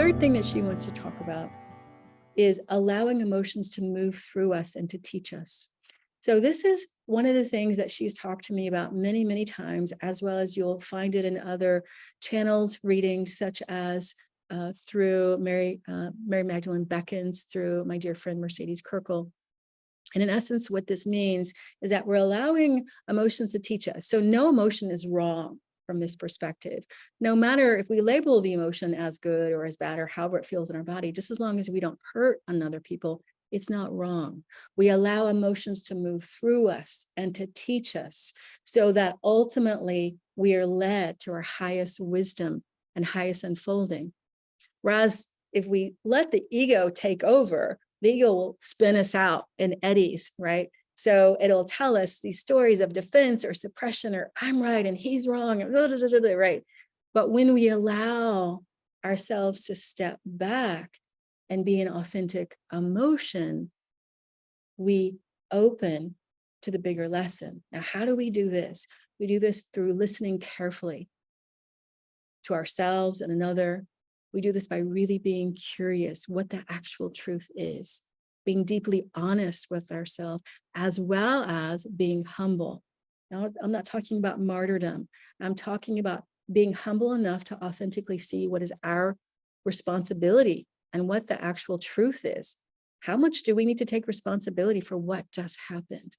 third thing that she wants to talk about is allowing emotions to move through us and to teach us. So this is one of the things that she's talked to me about many, many times, as well as you'll find it in other channeled readings, such as through Mary Magdalene Beckons, through my dear friend Mercedes Kirkle. And in essence, what this means is that we're allowing emotions to teach us. So no emotion is wrong from this perspective. No matter if we label the emotion as good or as bad or however it feels in our body, just as long as we don't hurt another people, it's not wrong. We allow emotions to move through us and to teach us so that ultimately we are led to our highest wisdom and highest unfolding. Whereas if we let the ego take over, the ego will spin us out in eddies, right? So it'll tell us these stories of defense or suppression or I'm right and he's wrong, right? But when we allow ourselves to step back and be an authentic emotion, we open to the bigger lesson. Now, how do we do this? We do this through listening carefully to ourselves and another. We do this by really being curious what the actual truth is, being deeply honest with ourselves, as well as being humble. Now, I'm not talking about martyrdom. I'm talking about being humble enough to authentically see what is our responsibility and what the actual truth is. How much do we need to take responsibility for what just happened?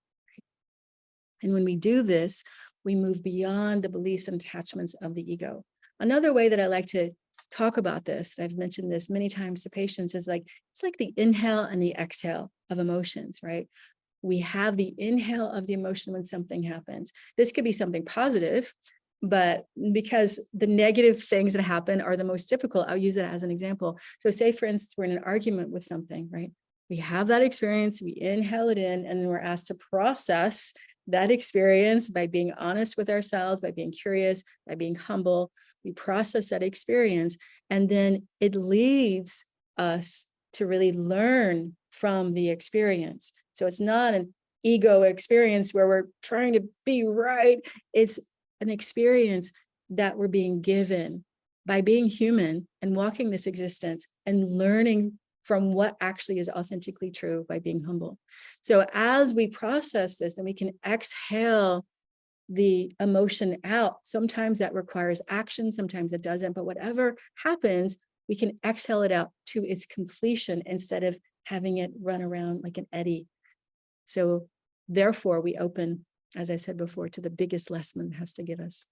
And when we do this, we move beyond the beliefs and attachments of the ego. Another way that I like to talk about this, I've mentioned this many times to patients, is like, it's like the inhale and the exhale of emotions, right? We have the inhale of the emotion when something happens. This could be something positive, but because the negative things that happen are the most difficult, I'll use it as an example. So say, for instance, we're in an argument with something, right? We have that experience, we inhale it in, and then we're asked to process that experience by being honest with ourselves, by being curious, by being humble. We process that experience, and then it leads us to really learn from the experience. So it's not an ego experience where we're trying to be right. It's an experience that we're being given by being human and walking this existence and learning from what actually is authentically true by being humble. So as we process this, then we can exhale the emotion out. Sometimes that requires action, sometimes it doesn't, but whatever happens, we can exhale it out to its completion instead of having it run around like an eddy. So therefore we open, as I said before, to the biggest lesson it has to give us.